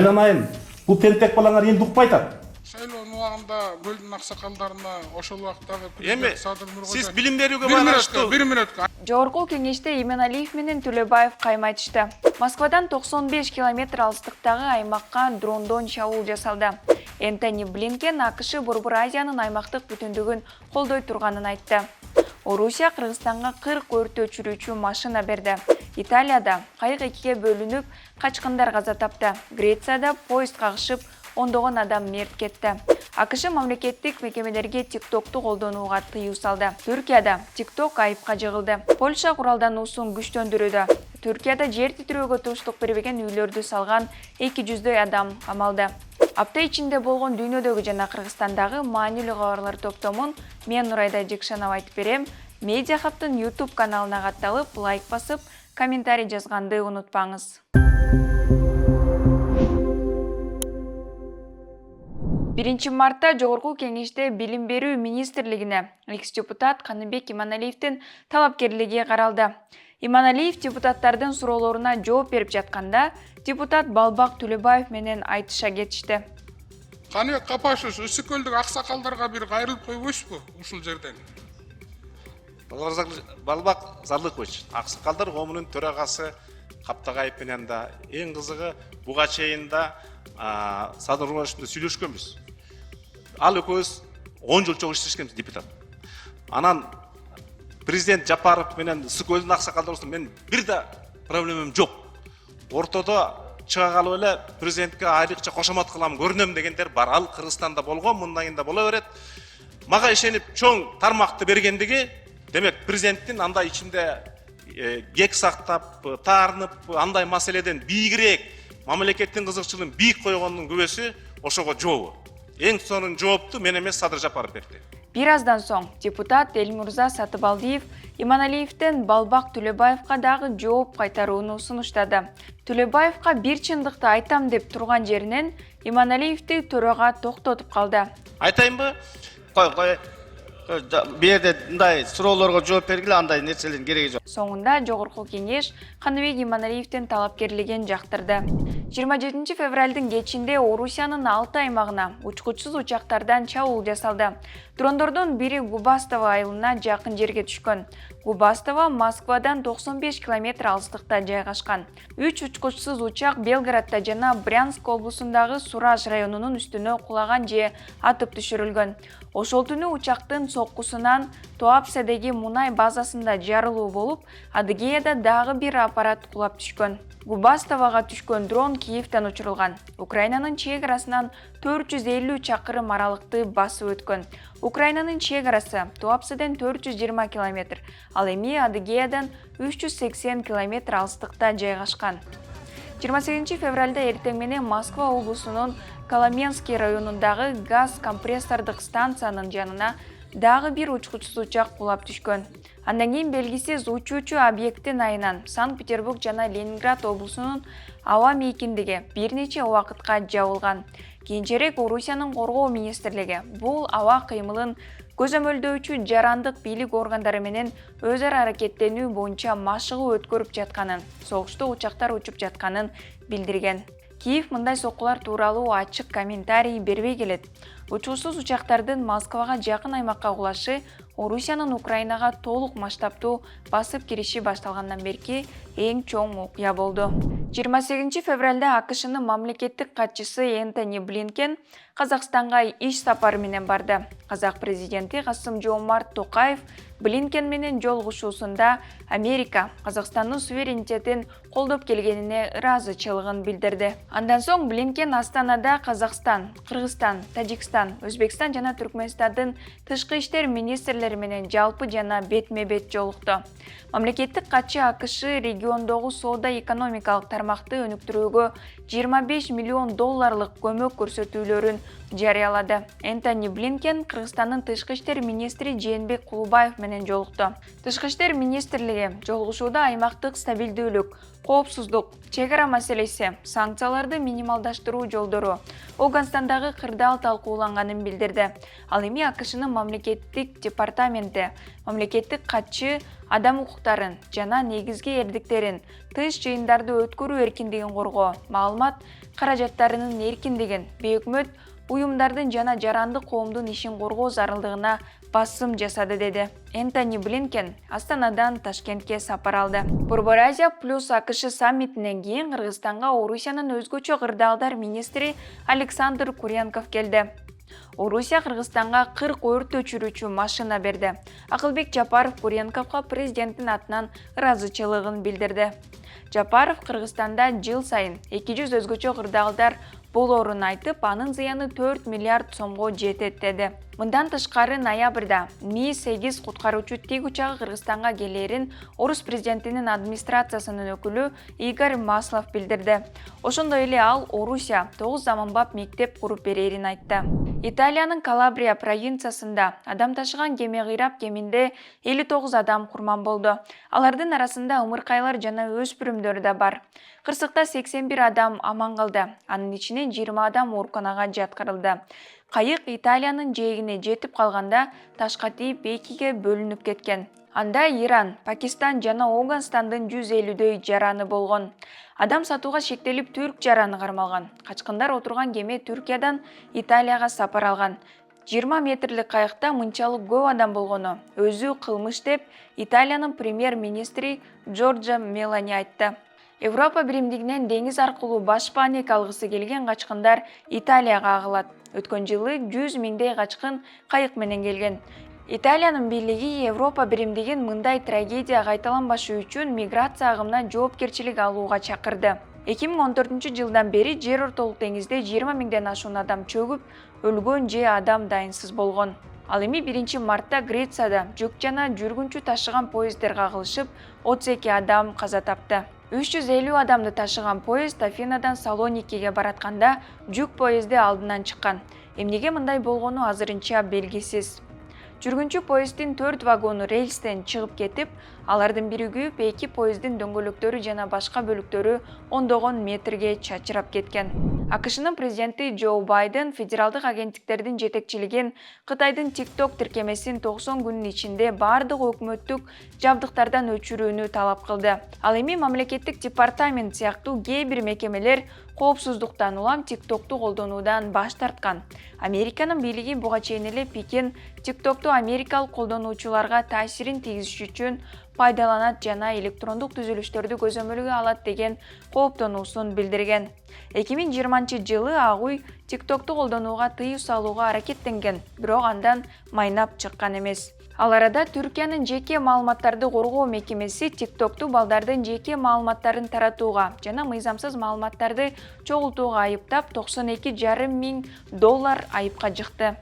Кайранайын, бул тентек балаңар енді укпай атат. Шайлоонун убагында көлдүн аксакалдарына ошол убактагы Эми президент Садыр Нуркожоев сиз билим берүүгө байланыштуу. бир мүнөткө Жогорку кеңеште Иманалиев менен Төлөбаев каймайтышты. Москвадан 95 километр алыстыктагы аймакка дрондон чабуул жасалды. Энтони Блинкен АКШ Борбор Азиянын аймактык бүтүндүгүн колдой турганын айтты. Орусия Кыргызстанга 40 өрт өчүрүүчү машина берди. Италияда кайык экиге бөлүнүп, качкындар каза тапты. Грецияда поезд кагышып, ондогон адам мерт кетти. АКШ мамлекеттик мекемелерге TikTok'ту колдонууга тыюу салды. Түркияда TikTok айыпка жыгылды. Польша куралдануусун күчтөндүрүүдө. Түркияда жер титирөөгө туруштук бербеген үйлөрдү салган 200 адам камалды. Апта ичинде болгон дүйнөдөгү жана Кыргызстандагы маанилүү кабарлар топтомун мен Нурайда Жекшанова айтып берем. Медиа Хабтын YouTube каналына катталып, лайк басып, комментарий жазганды унутпаңыз. 1 мартта Жогорку кеңеште Билим берүү министрлигине экс-депутат Каныбек Иманалиевдин талапкерлиги каралды. Иманалиев депутаттардын суроолоруна жооп берип жатканда, депутат Балбак Төлөбаев менен айтыша кетишти. Каныбек Капашевич Үсүкөлдүк аксакалдарга бир кайрылып койбойсузбу ушул жерден? Балбак Зарлыкович, аксакалдар коомунун төрагасы Каптагаев менен да эң кызыгы буга чейин да Садыр Нуркожоев менен сүйлөшкөнбүз. Ал экөөбүз 10 жыл чогуу иштешкенбиз депутат. Анан президент Жапаров менен Үсүкөлдүн аксакалдарыбыздын мен бир да проблемам жок. Ортодо чыга калып эле президентке айрыкча кошомат кылам, көрүнөм дегендер бар. Ал Кыргызстанда болгон, мындайын да боло берет. Мага ишенип чоң тармакты бергендиги, демек президенттин андай ичинде кек сактап, таарынып, андай маселеден бийигирээк мамлекеттин кызыкчылыгын бийик койгондун күбөсү ошого жообу. Эң сонун жоопту мен эмес Садыр Жапаров берди. Бир аздан соң депутат Элмурза Сатыбалдиев Иманалиевден Балбак Төлөбаевка дагы жооп кайтарууну сунуштады. Төлөбаевка бир чындыкты айтам деп турган жеринен Иманалиевди төрага токтотуп калды. Айтайынбы? Кой. Берде мындай суроолорго жооп бергиле, андай нерселердин кереги жок. Соңунда Жогорку кеңеш Каныбек Иманалиевдин талапкерлигин жактырды. 27 февралдын кечинде Орусиянын 6 аймагына учкучсуз учактардан чабуул жасалды. Дрондордун бири Губастово айылына жакын жерге түшкөн. Губастово Москвадан 95 километр алыстыкта жайгашкан. 3 учкучсуз учак Белградта жана Брянск облусундагы Сураж районунун үстүнө кулаган же атып түшүрүлгөн. Ошол түнү учактын соккусунан Туапседеги мунай базасында жарылуу болуп, Адыгеяда дагы бир аппарат кулап түшкөн. Губастового түшкөн дрон Киевден учурулган. Украинанын чек-арасынан 450 чакырым аралыкты басып өткөн. Украинанын чек-арасы Туапседен 420 километр, ал эми Адыгеядан 380 километр алыстыкта жайгашкан. 28 февралда эртең менен Москва облусунун Коломенский районундагы газ компрессордук станциянын жанына дагы бир учкучсуз учак кулап түшкөн. Андан кийин белгисиз учуучу объекттин айынан Санкт-Петербург жана Ленинград облусунун аба мейкиндиги бир нече убакытка жабылган. Кийинчерээк Орусиянын коргоо министрлиги бул аба кыймылын көзөмөлдөөчү жарандык бийлик органдары менен өз ара аракеттенүү боюнча машыгуу өткөрүп жатканын, согушта учактар учуп жатканын билдирген. Киев мындай соккулар тууралуу ачык комментарий бербей келет. Учуусуз учактардын Москвага жакын аймакка кулашы Орусиянын Украинага толук масштабтуу басып кириши башталгандан берки эң чоң окуя болду. 28 февралда АКШнын мамлекеттик катчысы Энтони Блинкен Казакстанга иш сапары менен барды. Казак президенти Касым-Жомарт Токаев Блинкен менен жолугушуусунда Америка Казакстандын суверенитетин колдоп келгенине ыраазычылыгын билдирди. Андан соң Блинкен Астанада Казакстан, Кыргызстан, Тажикстан, Өзбекстан жана Түркмөнстандын тышкы иштер министрлери менен жалпы жана бетме-бет жолукту. Мамлекеттик катчы АКШ региондогу соода-экономикалык тармакты өнүктүрүүгө 25 миллион долларлык көмөк көрсөтүүлөрүн жарыялады. Энтони Блинкен Кыргызстандын тышкы иштер министри Жээнбек Кулубаев менен жолукту. Тышкы иштер министрлиги жолугушууда аймактык стабилдүүлүк, коопсуздук, чек-ара маселеси, санкцияларды минималдаштыруу жолдору, Ауганстандагы кырдаал талкууланганын билдирди. Ал эми АКШнын мамлекеттик департаменти, мамлекеттик катчы адам укуктарын жана негизги эрдиктерин, тыш жыйындарды өткөрүү эркиндигин коргоо, маалымат каражаттарынын эркиндигин, бейөкмөт уюмдардын жана жарандык коомдун ишин коргоо зарылдыгына басым жасады деди. Энтони Блинкен Астанадан Ташкентке сапар алды. Борбор Азия плюс АКШ саммитинен кийин Кыргызстанга Орусиянын өзгөчө кырдаалдар министри Александр Куренков келди. Орусия Кыргызстанга 40 өрт өчүрүүчү машина берди. Акылбек Жапаров Куренковго президенттин атынан ыраазычылыгын билдирди. Жапаров Кыргызстанда жыл сайын 200 өзгөчө кырдаалдар болоорун айтып, анын зыяны 4 миллиард сомго жетет деди. Мындан тышкары ноябрда Ми-8 куткаруучу тик учагы Кыргызстанга келерин Орус президентинин администрациясынын өкүлү Игорь Маслов билдирди. Ошондой эле ал Орусия 9 заманбап мектеп куруп берерин айтты. Италиянын Калабрия провинциясында адам ташыган кеме кыйрап, кеминде 59 адам курман болду. Алардын арасында ымыркайлар жана өспүрүмдөр да бар. Кырсыкта 81 адам аман калды. Анын ичинен 20 адам ооруканага жаткырылды. Кайык Италиянын жээгине жетип калганда ташка тийип экиге бөлүнүп кеткен. Анда Иран, Пакистан жана Афганистандын 150дөй жараны болгон. Адам сатууга шектелип түрк жараны кармалган. Качкындар отурган кеме Түркиядан Италияга сапар алган. 20 метрлик кайыкта мынчалык көп адам болгону өзү кылмыш деп Италиянын премьер-министри Джорджа Мелони айтты. Европа биримдигинен деңиз аркылуу баш паник алгысы келген качкындар Италияга агылат. Өткөн жылы 100 миңдей качкын кайык менен келген. Италиянын бийлиги Европа биримдигин мындай трагедия кайталанбашы үчүн миграция агымына жоопкерчилик алууга чакырды. 2014 жылдан бери жер ортолук деңизде 20 миңден ашуун адам чөгүп, өлгөн же адам дайынсыз болгон. Ал эми 1 мартта Грецияда жүк жана жүргүнчү ташыган поезддер кагылышып, 32 адам каза тапты. 350 адамды ташыган поезд Афинадан Салоникиге баратканда жүк поезди алдынан чыккан. Эмнеге мындай болгону азырынча белгисиз. Жүргүнчү поезддин 4 вагону рельстен чыгып кетип, алардын бири күйүп, 2 поезддин дөңгөлөктөрү жана башка бөлүктөрү ондогон метрге чачырап кеткен. АКШнын президенти Джо Байден федералдык агенттиктердин жетекчилигин Кытайдын TikTok тиркемесин 90 күнүн ичинде бардык өкмөттүк жабдыктардан өчүрүүнү талап кылды. Ал эми мамлекеттик департамент сыяктуу кээ бир мекемелер коопсуздуктан улам TikTok'ту колдонуудан баш тарткан. Американын бийлиги буга чейин эле Пекин TikTok'ту америкалык колдонуучуларга таасирин тийгизиш үчүн пайдаланат жана электрондук түзүлүштөрдү көзөмөлгө алат деген кооптонуусун билдирген. 2020 жылы Ак Үй TikTok'ту колдонууга тыюу салууга аракеттенген, бирок андан майнап чыккан эмес. Ал арада Түркиянын жеке маалыматтарды коргоо мекемеси TikTok'ту балдардын жеке маалыматтарын таратууга жана мыйзамсыз маалыматтарды чогултууга айыптап, $92,5 миң айыпка жыкты.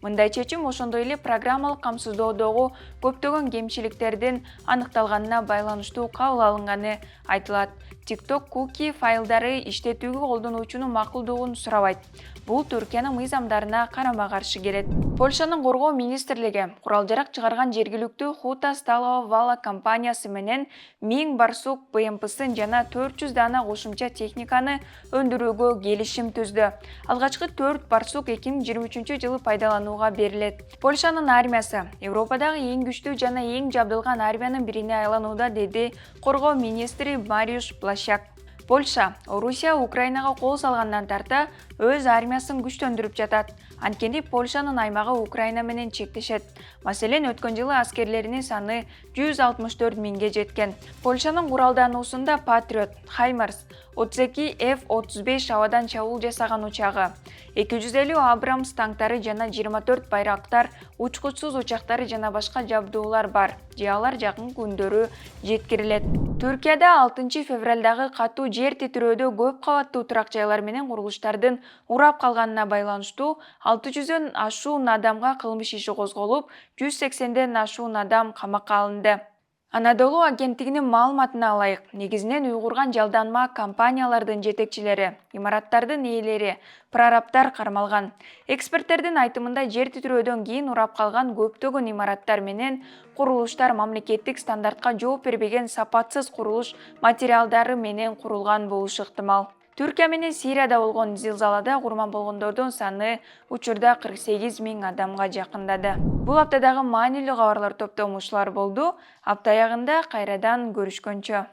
Мындай чечим ошондой эле программалык камсыздоодогу көптөгөн кемчиликтердин аныкталганына байланыштуу кабыл алынганы айтылат. TikTok куки файлдары иштетүүгө колдонуучунун макулдугун сурабайт. Бул Түркиянын мыйзамдарына карама-каршы келет. Польшанын коргоо министрлиги курал-жарак чыгарган жергиликтүү Хута Сталова Вала компаниясы менен 1000 барсук БМП-сын жана 400 дана кошумча техниканы өндүрүүгө келишим түздү. Алгачкы 4 барсук 2023 жылы пайдаланууга берилет. Польшанын армиясы Европадагы эң күчтүү жана эң жабдылган армиянын бирине айланууда, деди коргоо министри Мариуш Блащак. Польша, Орусия Украинага кол салгандан тарта өз армиясын күчтөндүрүп жатат. Анткени Польшанын аймагы Украина менен чектешет. Маселен, өткөн жылы аскерлеринин саны 164 миңге жеткен. Польшанын куралдануусунда Патриот, Хаймарс, 32 F-35 абадан чабуул жасаган учагы, 250 Абрамс танктары жана 24 байрактар, учкучсуз учактары жана башка жабдуулар бар. Же алар жакын күндөрү жеткирилет. Түркияда 6 февралдагы катуу жер титирөөдө көп кабаттуу турак жайлар менен курулуштардын урап калганына байланыштуу 600дөн ашуун адамга кылмыш иши козголуп, 180ден ашуун адам камакка алынды. Анадолу агенттигинин маалыматына ылайык, негизинен уйгурган жалданма компаниялардын жетекчилери, имараттардын ээлери, прорабтар кармалган. Эксперттердин айтымында жер титирөөдөн кийин урап калган көптөгөн имараттар менен курулуштар мамлекеттик стандартка жооп бербеген сапатсыз курулуш материалдары менен курулган болушу ыктымал. Түркия менен Сирияда болгон зилзалада курман болгондордун саны учурда 48 миң адамга жакындады. Бул аптадагы маанилүү кабарлар топтомушулар болду. Апта аягында кайрадан көрүшкөнчө.